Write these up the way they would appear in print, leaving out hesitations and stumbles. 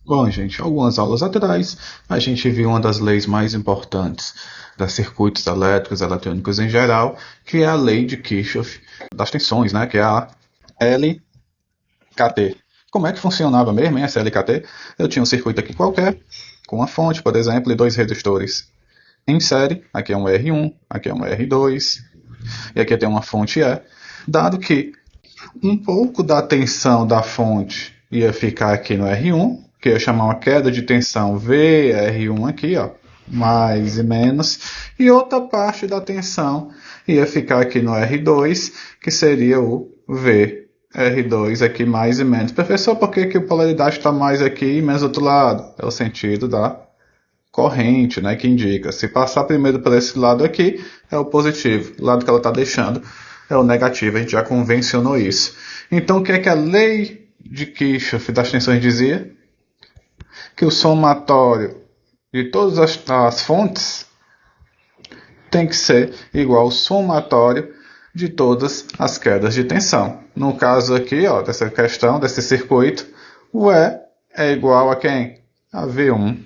Bom, gente, algumas aulas atrás, a gente viu uma das leis mais importantes dos circuitos elétricos, eletrônicos em geral, que é a lei de Kirchhoff das tensões, né? Que é a LKT. Como é que funcionava mesmo, hein, essa LKT? Eu tinha um circuito aqui qualquer, com uma fonte, por exemplo, e dois resistores em série. Aqui é um R1, aqui é um R2, e aqui tem uma fonte E. Dado que um pouco da tensão da fonte ia ficar aqui no R1, que eu ia chamar uma queda de tensão VR1 aqui, ó, mais e menos, e outra parte da tensão ia ficar aqui no R2, que seria o VR2 aqui mais e menos. Professor, por que a polaridade está mais aqui e menos do outro lado? É o sentido da corrente, né, que indica. Se passar primeiro por esse lado aqui, é o positivo. O lado que ela está deixando é o negativo. A gente já convencionou isso. Então, o que é que a lei de Kirchhoff das tensões dizia? Que o somatório de todas as fontes tem que ser igual ao somatório de todas as quedas de tensão. No caso aqui, ó, dessa questão, desse circuito, o E é igual a quem? A V1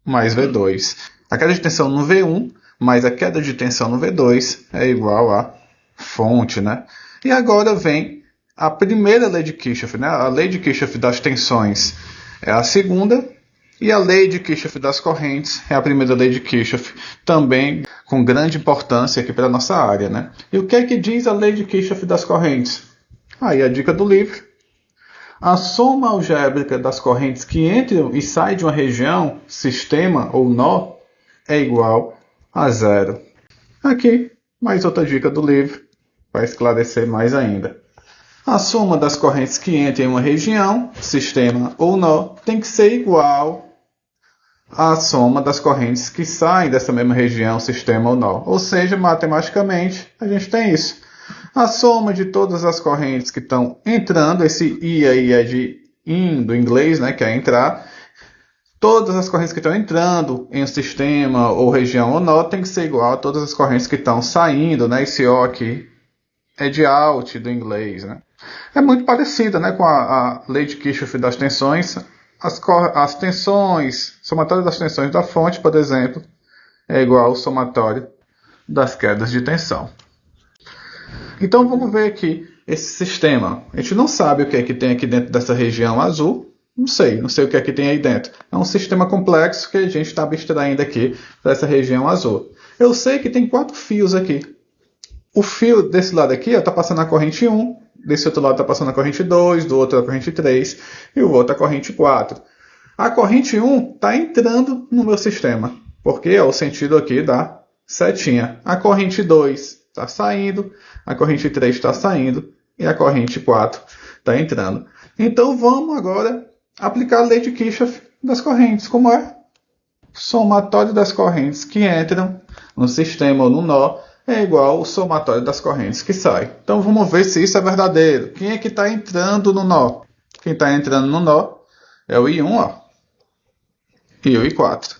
mais V2. A queda de tensão no V1 mais a queda de tensão no V2 é igual a fonte, né? E agora vem a primeira lei de Kirchhoff, né? A lei de Kirchhoff das tensões é a segunda, e a lei de Kirchhoff das correntes é a primeira lei de Kirchhoff, também com grande importância aqui para a nossa área, né? E o que é que diz a lei de Kirchhoff das correntes? Aí a dica do livro. A soma algébrica das correntes que entram e saem de uma região, sistema ou nó é igual a zero. Aqui, mais outra dica do livro, para esclarecer mais ainda. A soma das correntes que entram em uma região, sistema ou nó, tem que ser igual à soma das correntes que saem dessa mesma região, sistema ou nó. Ou seja, matematicamente, a gente tem isso. A soma de todas as correntes que estão entrando, esse I aí é de in do inglês, né, que é entrar. Todas as correntes que estão entrando em um sistema ou região ou nó tem que ser igual a todas as correntes que estão saindo, né? Esse O aqui é de out do inglês, né? É muito parecida, né, com a lei de Kirchhoff das tensões. As tensões, somatório das tensões da fonte, por exemplo, é igual ao somatório das quedas de tensão. Então vamos ver aqui esse sistema. A gente não sabe o que é que tem aqui dentro dessa região azul. Não sei o que é que tem aí dentro. É um sistema complexo que a gente está abstraindo aqui para essa região azul. Eu sei que tem 4 fios aqui. O fio desse lado aqui está passando a corrente 1, desse outro lado está passando a corrente 2, do outro a corrente 3 e o outro a corrente 4. A corrente 1 está entrando no meu sistema, porque é o sentido aqui da setinha. A corrente 2 está saindo, a corrente 3 está saindo e a corrente 4 está entrando. Então vamos agora aplicar a lei de Kirchhoff das correntes. Como é? Somatório das correntes que entram no sistema ou no nó é igual ao somatório das correntes que saem. Então vamos ver se isso é verdadeiro. Quem é que está entrando no nó? Quem está entrando no nó é o I1, ó, e o I4.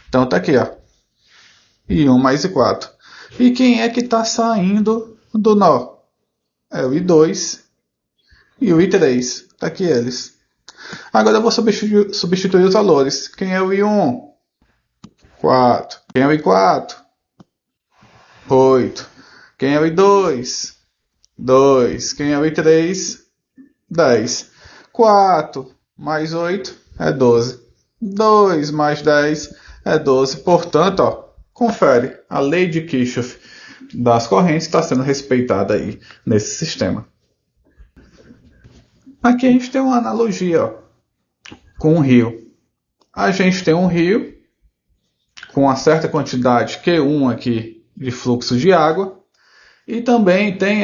Então está aqui, ó, I1 mais I4. E quem é que está saindo do nó? É o I2 e o I3. Está aqui eles. Agora eu vou substituir os valores. Quem é o I1? 4. Quem é o I4? 8. Quem é o I2? 2. Quem é o I3? 10. 4 mais 8 é 12. 2 mais 10 é 12. Portanto, ó, confere. A lei de Kirchhoff das correntes está sendo respeitada aí nesse sistema. Aqui a gente tem uma analogia, ó, com um rio. A gente tem um rio com uma certa quantidade Q1 aqui de fluxo de água e também tem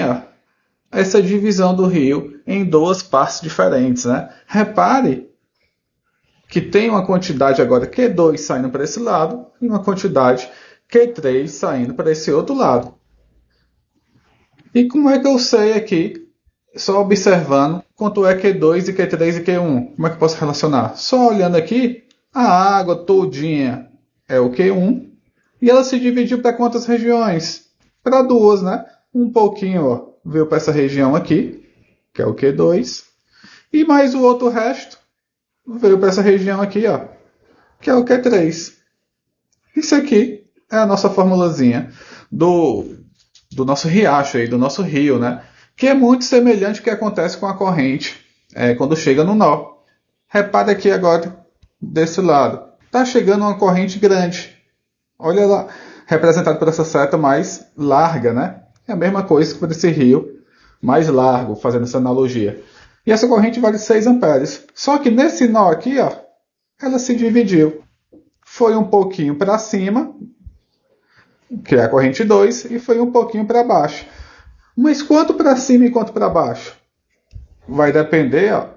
essa divisão do rio em 2 partes diferentes, né? Repare que tem uma quantidade agora Q2 saindo para esse lado e uma quantidade Q3 saindo para esse outro lado. E como é que eu sei aqui, só observando, quanto é Q2 e Q3 e Q1? Como é que eu posso relacionar? Só olhando aqui, a água todinha é o Q1 e ela se dividiu para quantas regiões? Para 2, né? Um pouquinho, ó, veio para essa região aqui, que é o Q2, e mais o outro resto veio para essa região aqui, ó, que é o Q3. Isso aqui é a nossa formulazinha do nosso riacho aí, do nosso rio, né? Que é muito semelhante ao que acontece com a corrente quando chega no nó. Repare aqui agora, desse lado. Está chegando uma corrente grande. Olha lá, representado por essa seta mais larga, né? É a mesma coisa que por esse rio mais largo, fazendo essa analogia. E essa corrente vale 6 amperes. Só que nesse nó aqui, ó, ela se dividiu. Foi um pouquinho para cima, que é a corrente 2, e foi um pouquinho para baixo. Mas quanto para cima e quanto para baixo? Vai depender, ó,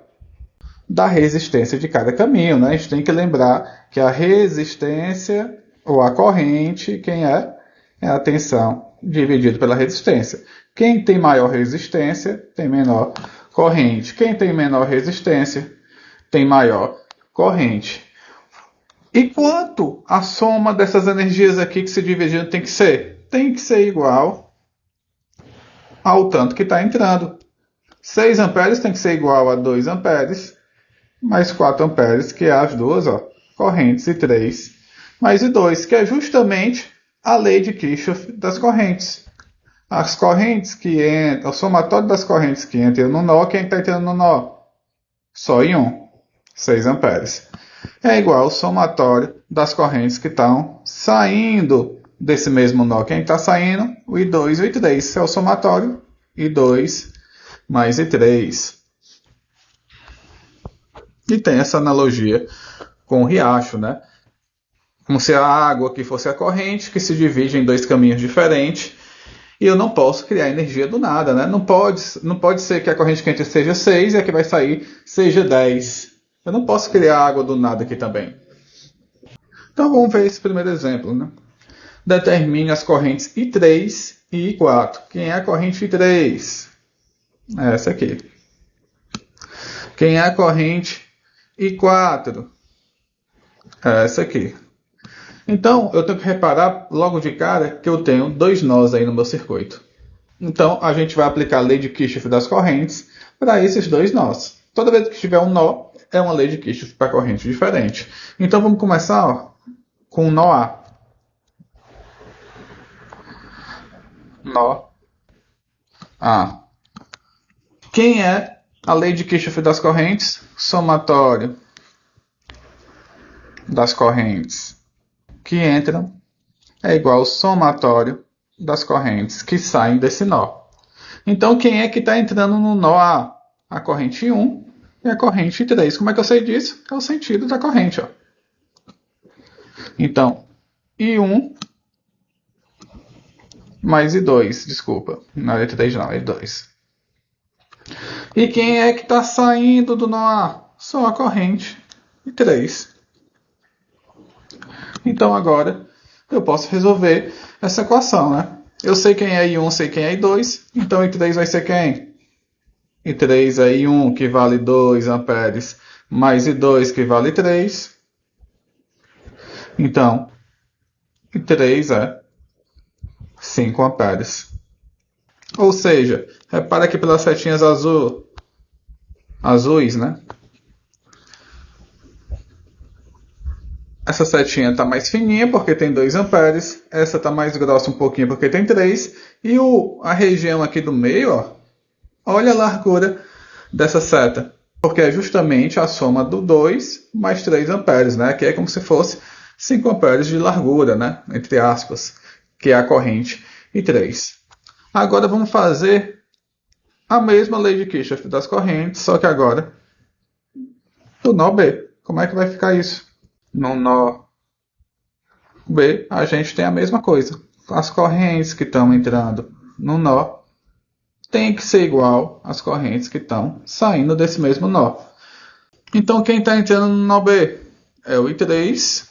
da resistência de cada caminho, né? A gente tem que lembrar que a resistência, ou a corrente, quem é? É a tensão dividido pela resistência. Quem tem maior resistência tem menor corrente. Quem tem menor resistência tem maior corrente. E quanto a soma dessas energias aqui que se dividiram tem que ser? Tem que ser igual ao tanto que está entrando. 6 amperes tem que ser igual a 2 amperes, mais 4 amperes, que é as duas, ó, correntes, e 3, mais I2, que é justamente a lei de Kirchhoff das correntes. As correntes que entram, o somatório das correntes que entram no nó, quem está entrando no nó? Só em um, 6 amperes. É igual ao somatório das correntes que estão saindo desse mesmo nó. Quem está saindo? O I2 e o I3. É o somatório I2 mais I3. E tem essa analogia com o riacho, né? Como se a água aqui fosse a corrente, que se divide em dois caminhos diferentes. E eu não posso criar energia do nada, né? Não pode ser que a corrente quente seja 6 e a que vai sair seja 10. Eu não posso criar água do nada aqui também. Então vamos ver esse primeiro exemplo, né? Determine as correntes I3 e I4. Quem é a corrente I3? É essa aqui. Quem é a corrente I4? É essa aqui. Então, eu tenho que reparar logo de cara que eu tenho dois nós aí no meu circuito. Então, a gente vai aplicar a lei de Kirchhoff das correntes para esses dois nós. Toda vez que tiver um nó, é uma lei de Kirchhoff para corrente diferente. Então, vamos começar, ó, com o nó A. Nó A. Quem é a lei de Kirchhoff das correntes? Somatório das correntes que entram é igual ao somatório das correntes que saem desse nó. Então, quem é que está entrando no nó A? A corrente 1 e a corrente 3. Como é que eu sei disso? É o sentido da corrente, ó. Então, I1 mais I2, desculpa. Não é I3 não, é I2. E quem é que está saindo do nó A? Só a corrente I3. Então, agora, eu posso resolver essa equação, né? Eu sei quem é I1, sei quem é I2, então I3 vai ser quem? I3 é I1, que vale 2 amperes, mais I2, que vale 3. Então, I3 é 5 amperes. Ou seja, repara aqui pelas setinhas azuis, né? Essa setinha está mais fininha porque tem 2 amperes. Essa está mais grossa um pouquinho porque tem 3. E a região aqui do meio, ó, olha a largura dessa seta. Porque é justamente a soma do 2 mais 3 amperes, né? Que é como se fosse 5 amperes de largura, né? Entre aspas, que é a corrente I3. Agora vamos fazer a mesma lei de Kirchhoff das correntes, só que agora do nó B. Como é que vai ficar isso? No nó B, a gente tem a mesma coisa. As correntes que estão entrando no nó tem que ser igual às correntes que estão saindo desse mesmo nó. Então, quem está entrando no nó B é o I3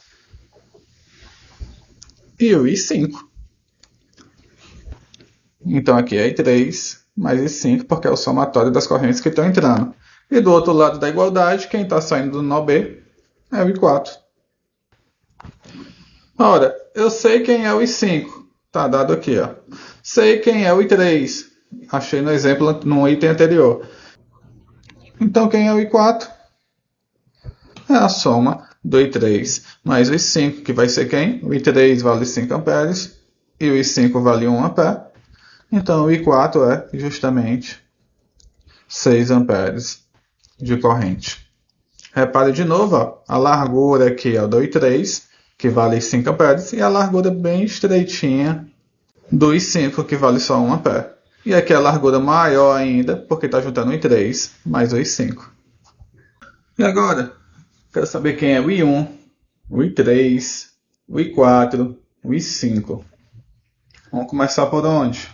e o I5. Então, aqui é I3 mais I5, porque é o somatório das correntes que estão entrando. E do outro lado da igualdade, quem está saindo do nó B é o I4. Ora, eu sei quem é o I5. Está dado aqui, ó. Sei quem é o I3. Achei no exemplo no item anterior. Então, quem é o I4? é a soma do I3 mais o I5, que vai ser quem? O I3 vale 5 amperes e o I5 vale 1 ampere. Então, o I4 é justamente 6 amperes de corrente. Repare de novo, ó, a largura aqui do I3, que vale 5 amperes, e a largura bem estreitinha do I5, que vale só 1 ampere. E aqui a largura maior ainda, porque está juntando o I3 mais o I5. E agora, quero saber quem é o I1, o I3, o I4, o I5. Vamos começar por onde?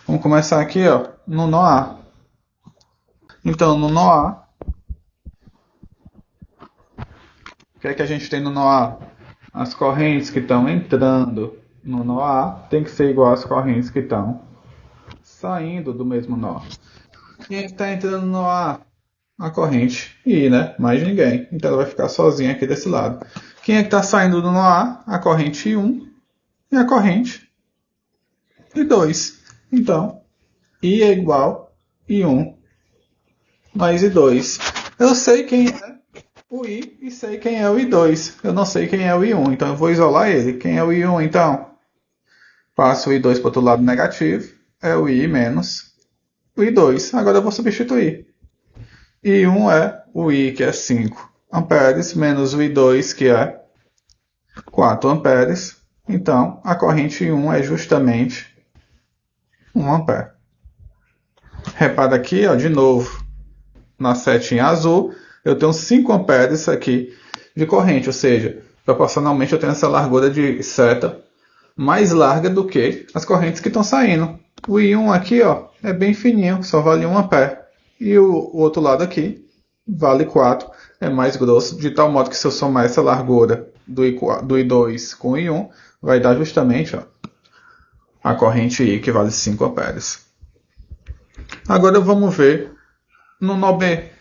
Vamos começar aqui, ó, no nó A. Então, no nó A, o que é que a gente tem no nó A? As correntes que estão entrando no nó A tem que ser igual às correntes que estão saindo do mesmo nó. Quem é que está entrando no nó A? A corrente I, né? Mais ninguém. Então ela vai ficar sozinha aqui desse lado. Quem é que está saindo do nó A? A corrente I1 e a corrente I2. Então, I é igual a I1 mais I2. Eu sei quem é o I e sei quem é o I2. Eu não sei quem é o I1, então eu vou isolar ele. Quem é o I1, então? Passo o I2 para o outro lado negativo. É o I menos o I2. Agora eu vou substituir. I1 é o I, que é 5 amperes, menos o I2, que é 4 amperes. Então, a corrente I1 é justamente 1 ampere. Repara aqui, ó, de novo, na setinha azul, eu tenho 5 amperes aqui de corrente, ou seja, proporcionalmente eu tenho essa largura de seta mais larga do que as correntes que estão saindo. O I1 aqui, ó, é bem fininho, só vale 1 ampere. E o outro lado aqui vale 4, é mais grosso, de tal modo que se eu somar essa largura do I2 com o I1, vai dar justamente, ó, a corrente I, que vale 5 amperes. Agora vamos ver no nó B.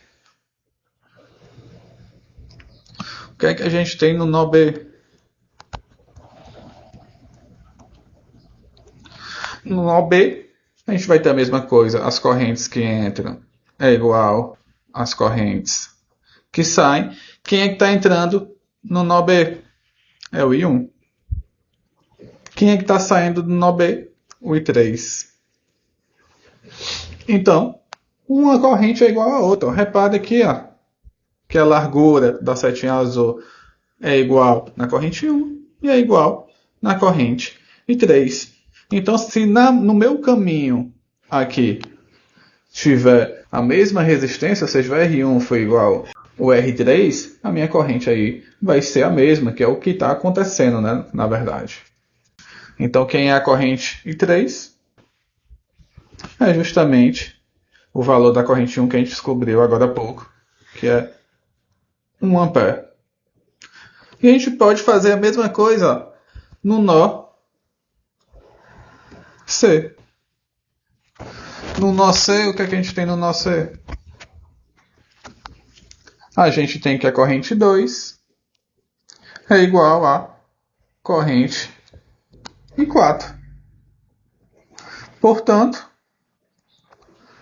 O que é que a gente tem no nó B? No nó B, a gente vai ter a mesma coisa. As correntes que entram é igual às correntes que saem. Quem é que está entrando no nó B? É o I1. Quem é que está saindo do nó B? O I3. Então, uma corrente é igual à outra. Repare aqui, ó, que a largura da setinha azul é igual na corrente 1 e é igual na corrente I3. Então, se no meu caminho aqui tiver a mesma resistência, ou seja, o R1 for igual ao R3, a minha corrente aí vai ser a mesma, que é o que está acontecendo, né, na verdade. Então, quem é a corrente I3? É justamente o valor da corrente 1 que a gente descobriu agora há pouco, que é 1 ampere. E a gente pode fazer a mesma coisa, ó, no nó C. No nó C, o que é que a gente tem no nó C? A gente tem que a corrente 2 é igual a corrente I4. Portanto,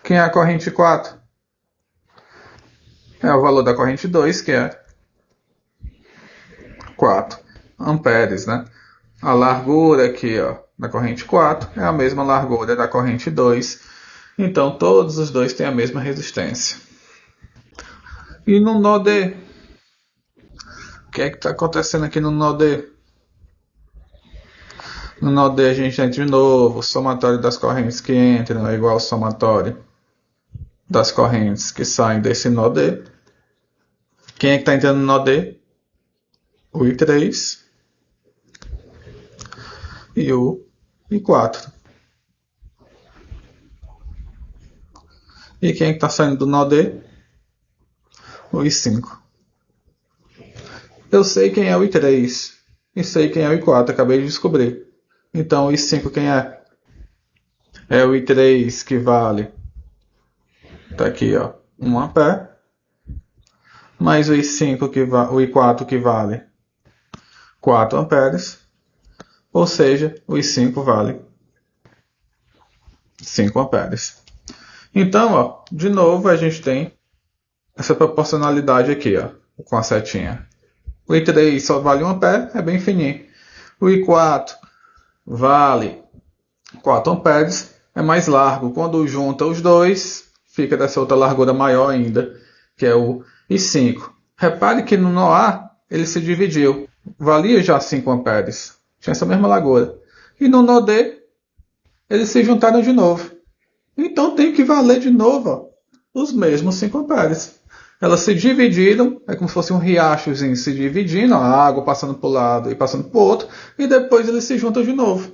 quem é a corrente 4? É o valor da corrente 2, que é 4 amperes, né? A largura aqui, ó, da corrente 4 é a mesma largura da corrente 2. Então, todos os dois têm a mesma resistência. E no nó D? O que é que está acontecendo aqui no nó D? No nó D a gente tem de novo o somatório das correntes que entram é igual ao somatório das correntes que saem desse nó D. Quem é que está entrando no nó D? O I3 e o I4. E quem é que está saindo do nó D? O I5. Eu sei quem é o I3 e sei quem é o I4, acabei de descobrir. Então o I5 quem é? É o I3 que vale, tá aqui, ó, 1 ampere, mais o I5 que o I4 que vale 4 amperes, ou seja, o I5 vale 5 amperes. Então, ó, de novo a gente tem essa proporcionalidade aqui, ó. com a setinha. O I3 só vale 1 ampere, é bem fininho. O I4 vale 4 amperes, é mais largo. Quando junta os dois, fica dessa outra largura maior ainda, que é o I5. Repare que no nó A ele se dividiu. Valia já 5 amperes. Tinha essa mesma largura. E no nó D, eles se juntaram de novo. Então tem que valer de novo, ó, os mesmos 5 amperes. Elas se dividiram, é como se fosse um riachozinho se dividindo, a água passando para um lado e passando para o outro, e depois eles se juntam de novo.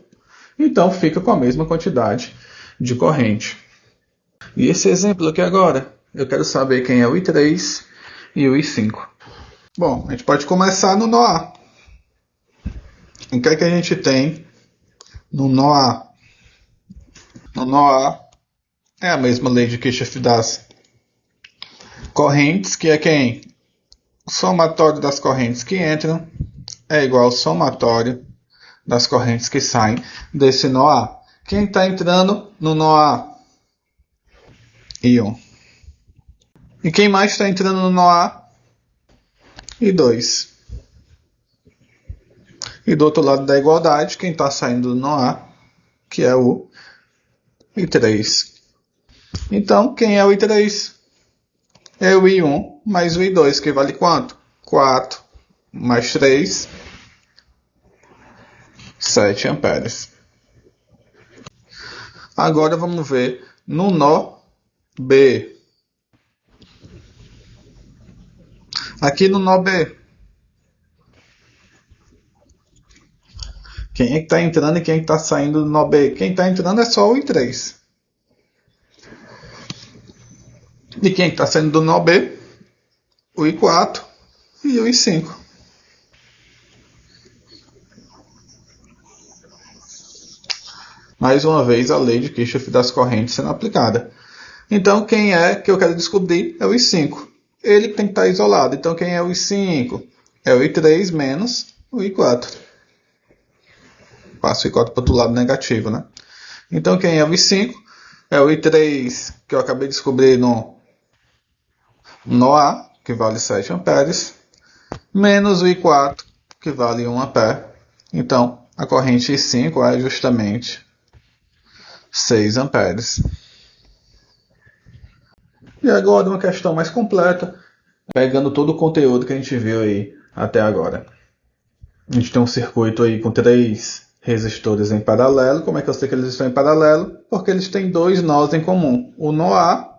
Então fica com a mesma quantidade de corrente. E esse exemplo aqui agora, eu quero saber quem é o I3 e o I5. Bom, a gente pode começar no nó A. O que é que a gente tem no nó A? No nó A é a mesma lei de Kirchhoff das correntes, que é quem? O somatório das correntes que entram é igual ao somatório das correntes que saem desse nó A. Quem está entrando no nó A? I1. E quem mais está entrando no nó A? I2. E do outro lado da igualdade, quem está saindo do nó A, que é o I3. Então, quem é o I3? É o I1 mais o I2, que vale quanto? 4 mais 3, 7 amperes. Agora vamos ver no nó B. Aqui no nó B, quem é que está entrando e quem é que está saindo do nó B? Quem está entrando é só o I3. E quem está saindo do nó B? O I4 e o I5. Mais uma vez a lei de Kirchhoff das correntes sendo aplicada. Então quem é que eu quero descobrir é o I5. Ele tem que estar isolado. Então quem é o I5? É o I3 menos o I4. Passo o I4 para o outro lado negativo, né? Então quem é o I5? É o I3 que eu acabei de descobrir no nó A, que vale 7 amperes, menos o I4, que vale 1 ampere. Então, a corrente I5 é justamente 6 amperes. E agora uma questão mais completa, pegando todo o conteúdo que a gente viu aí até agora. A gente tem um circuito aí com 3 resistores em paralelo. Como é que eu sei que eles estão em paralelo? Porque eles têm 2 nós em comum. O nó A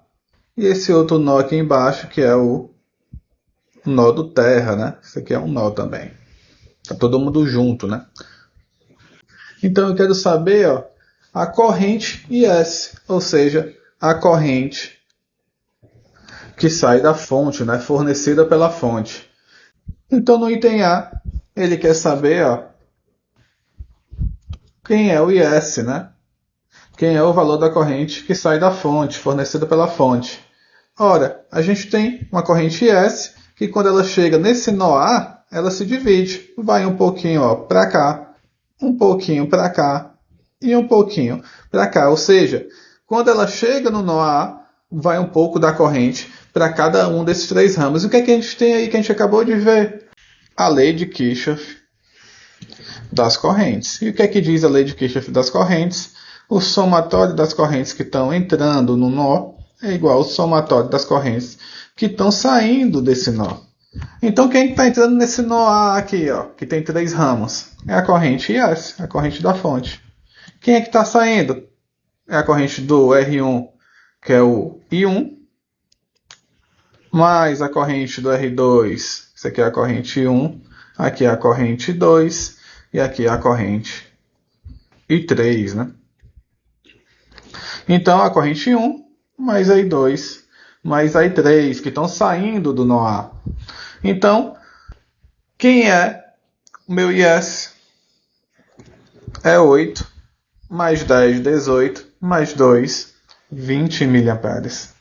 e esse outro nó aqui embaixo, que é o nó do terra, né? Isso aqui é um nó também. Tá todo mundo junto, né? Então eu quero saber, ó, a corrente IS, ou seja, a corrente que sai da fonte, né? Fornecida pela fonte. Então no item A, ele quer saber, ó, quem é o IS, né? Quem é o valor da corrente que sai da fonte, fornecida pela fonte. Ora, a gente tem uma corrente IS, que quando ela chega nesse nó A, ela se divide. Vai um pouquinho para cá, um pouquinho para cá e um pouquinho para cá. Ou seja, quando ela chega no nó A, vai um pouco da corrente para cada um desses 3 ramos. E o que é que a gente tem aí que a gente acabou de ver? A lei de Kirchhoff das correntes. E o que é que diz a lei de Kirchhoff das correntes? O somatório das correntes que estão entrando no nó é igual ao somatório das correntes que estão saindo desse nó. Então quem está entrando nesse nó A aqui, ó, que tem 3 ramos? É a corrente IS, a corrente da fonte. Quem é que está saindo? É a corrente do R1, que é o I1, mais a corrente do R2, isso aqui é a corrente 1, aqui é a corrente 2 e aqui é a corrente I3, né? Então a corrente 1 mais a I2 mais a I3, que estão saindo do nó A. Então, quem é o meu IS? É 8 mais 10, 18, mais 2, 20 miliamperes.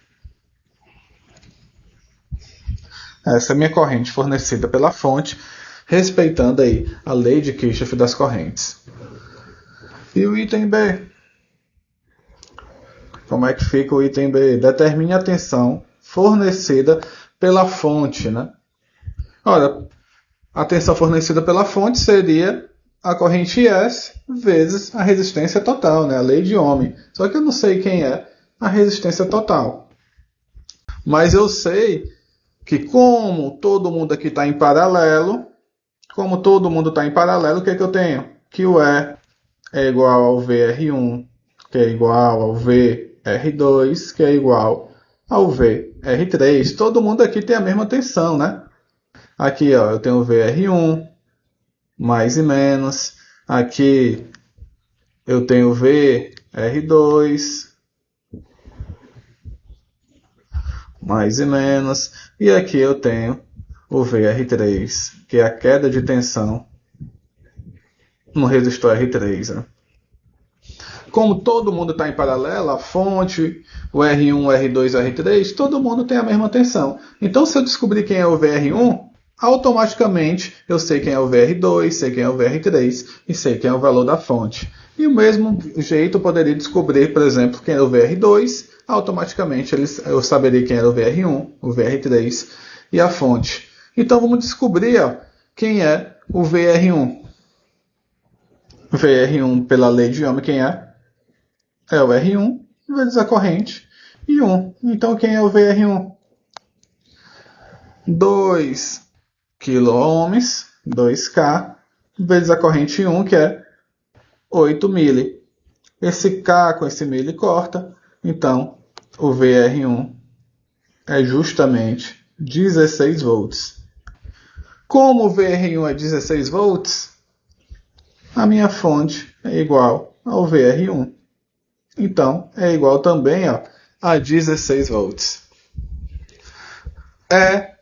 Essa é a minha corrente fornecida pela fonte, respeitando aí a lei de Kirchhoff das correntes. E o item B? Como é que fica o item B? Determine a tensão fornecida pela fonte, né? Ora, a tensão fornecida pela fonte seria a corrente S vezes a resistência total, né? A lei de Ohm. Só que eu não sei quem é a resistência total. Mas eu sei que como todo mundo aqui está em paralelo, o que, que eu tenho? Que o E é igual ao VR1, que é igual ao VR2, que é igual ao VR3. Todo mundo aqui tem a mesma tensão, né? Aqui, ó, eu tenho o VR1, mais e menos. Aqui eu tenho o VR2, mais e menos. E aqui eu tenho o VR3, que é a queda de tensão no resistor R3. Né? Como todo mundo está em paralelo, a fonte, o R1, o R2, o R3, todo mundo tem a mesma tensão. Então, se eu descobrir quem é o VR1, automaticamente eu sei quem é o VR2, sei quem é o VR3 e sei quem é o valor da fonte. E o mesmo jeito eu poderia descobrir, por exemplo, quem é o VR2, automaticamente eu saberia quem era o VR1, o VR3 e a fonte. Então vamos descobrir quem é o VR1. VR1 pela lei de Ohm, quem é? É o R1 vezes a corrente e 1. Então quem é o VR1? 2 kΩ, 2K, vezes a corrente 1, que é 8 mili. Esse K com esse mili corta, então o VR1 é justamente 16 volts. Como o VR1 é 16 volts, a minha fonte é igual ao VR1. Então, é igual também a 16 volts.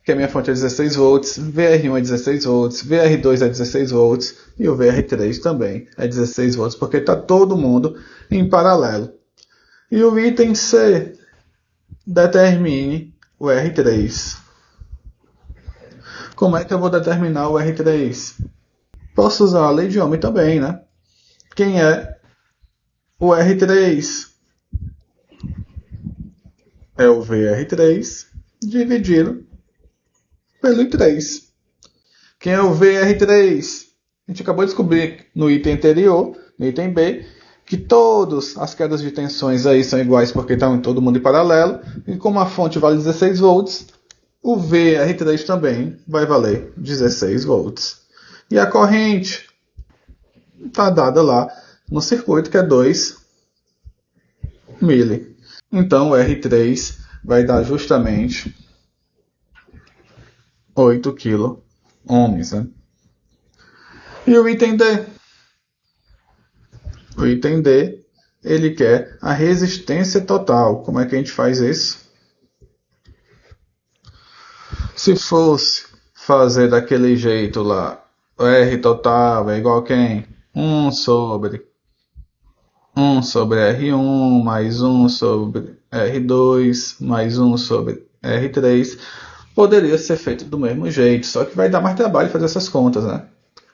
Que a minha fonte é 16 volts, VR1 é 16 volts, VR2 é 16 volts e o VR3 também é 16 volts, porque está todo mundo em paralelo. E o item C, determine o R3. Como é que eu vou determinar o R3? Posso usar a lei de Ohm também, né? Quem é o R3? É o VR3 dividido pelo I3. Quem é o VR3? A gente acabou de descobrir no item anterior, no item B, que todas as quedas de tensões aí são iguais porque estão todo mundo em paralelo. E como a fonte vale 16 volts, o VR3 também vai valer 16 volts. E a corrente está dada lá no circuito, que é 2 mili. Então o R3 vai dar justamente 8 kΩ. Né? E o item D? O item D, ele quer a resistência total. Como é que a gente faz isso? Se fosse fazer daquele jeito lá, o R total é igual a quem? 1 sobre R1, mais 1 sobre R2, mais 1 sobre R3. Poderia ser feito do mesmo jeito, só que vai dar mais trabalho fazer essas contas, né?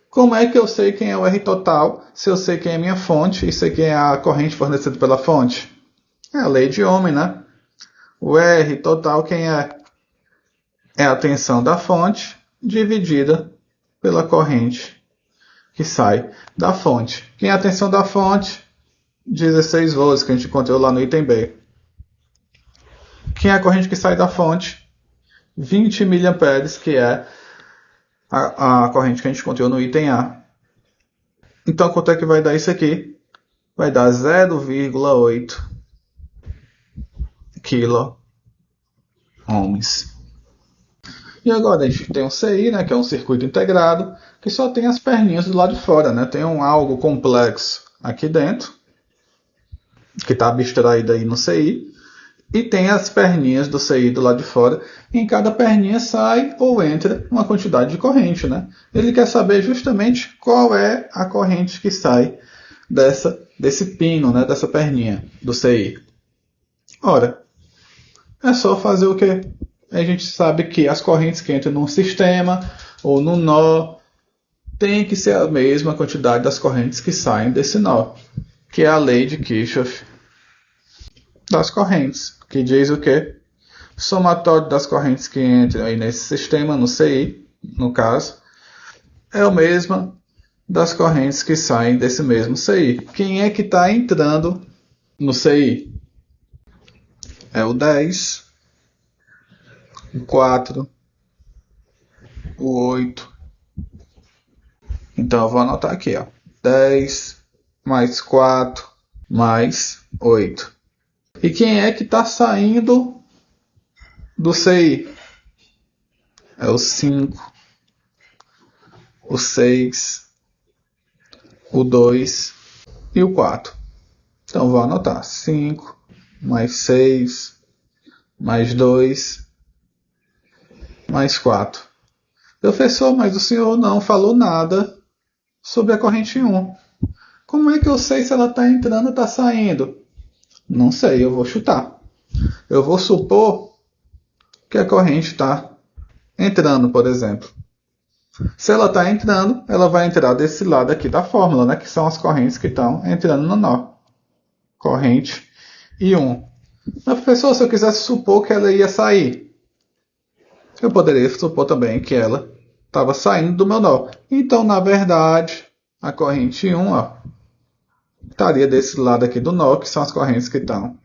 Como é que eu sei quem é o R total, se eu sei quem é a minha fonte e sei quem é a corrente fornecida pela fonte? É a lei de Ohm, né? O R total, quem é? É a tensão da fonte dividida pela corrente que sai da fonte. Quem é a tensão da fonte? 16 volts, que a gente encontrou lá no item B. Quem é a corrente que sai da fonte? 20 mA, que é a corrente que a gente encontrou no item A. Então, quanto é que vai dar isso aqui? Vai dar 0,8 kΩ. E agora a gente tem um CI, né, que é um circuito integrado, que só tem as perninhas do lado de fora. Né? Tem algo complexo aqui dentro, que está abstraído aí no CI, e tem as perninhas do CI do lado de fora. E em cada perninha sai ou entra uma quantidade de corrente. Né? Ele quer saber justamente qual é a corrente que sai desse pino, né, dessa perninha do CI. Ora, é só fazer o quê? A gente sabe que as correntes que entram num sistema ou num nó tem que ser a mesma quantidade das correntes que saem desse nó, que é a lei de Kirchhoff das correntes, que diz o quê? Somatório das correntes que entram aí nesse sistema, no CI, no caso, é a mesma das correntes que saem desse mesmo CI. Quem é que está entrando no CI? É o 10, o 4, o 8. Então eu vou anotar aqui, ó. 10 mais 4 mais 8. E quem é que está saindo do CI? É o 5, o 6, o 2 e o 4. Então vou anotar 5 mais 6 mais 2 mais 4. Professor, mas o senhor não falou nada sobre a corrente 1. Como é que eu sei se ela está entrando ou está saindo? Não sei, eu vou chutar. Eu vou supor que a corrente está entrando, por exemplo. Se ela está entrando, ela vai entrar desse lado aqui da fórmula, né? Que são as correntes que estão entrando no nó. Corrente I1. Mas, professor, se eu quisesse supor que ela ia sair, eu poderia supor também que ela estava saindo do meu nó. Então, na verdade, a corrente I1 estaria desse lado aqui do nó, que são as correntes que estão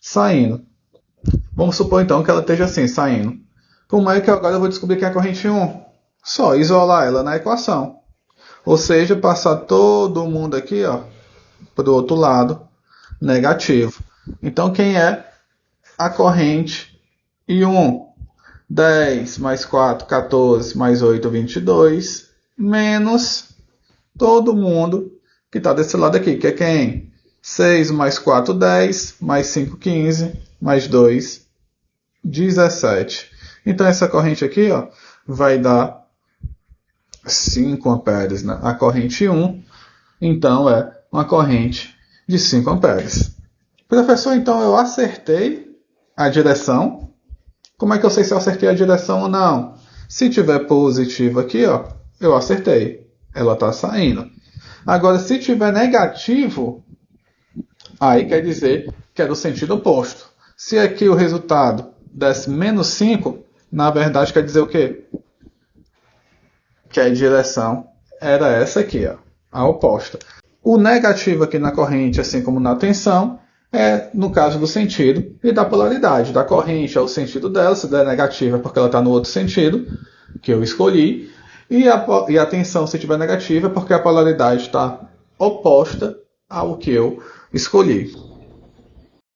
saindo. Vamos supor, então, que ela esteja assim, saindo. Como é que agora eu vou descobrir que é a corrente I1? Só isolar ela na equação. Ou seja, passar todo mundo aqui para o outro lado, negativo. Então, quem é a corrente I1? 10 mais 4, 14, mais 8, 22, menos todo mundo que está desse lado aqui, que é quem? 6 mais 4, 10, mais 5, 15, mais 2, 17. Então, essa corrente aqui vai dar 5 amperes, né? A corrente 1, então, é uma corrente de 5 amperes. Professor, então eu acertei a direção. Como é que eu sei se eu acertei a direção ou não? Se tiver positivo aqui, eu acertei. Ela está saindo. Agora, se tiver negativo, aí quer dizer que é do sentido oposto. Se aqui o resultado desse menos 5, na verdade quer dizer o quê? Que a direção era essa aqui, a oposta. O negativo aqui na corrente, assim como na tensão, é no caso do sentido e da polaridade. Da corrente é o sentido dela, se der negativa é porque ela está no outro sentido, que eu escolhi. E a tensão, se tiver negativa, é porque a polaridade está oposta ao que eu escolhi.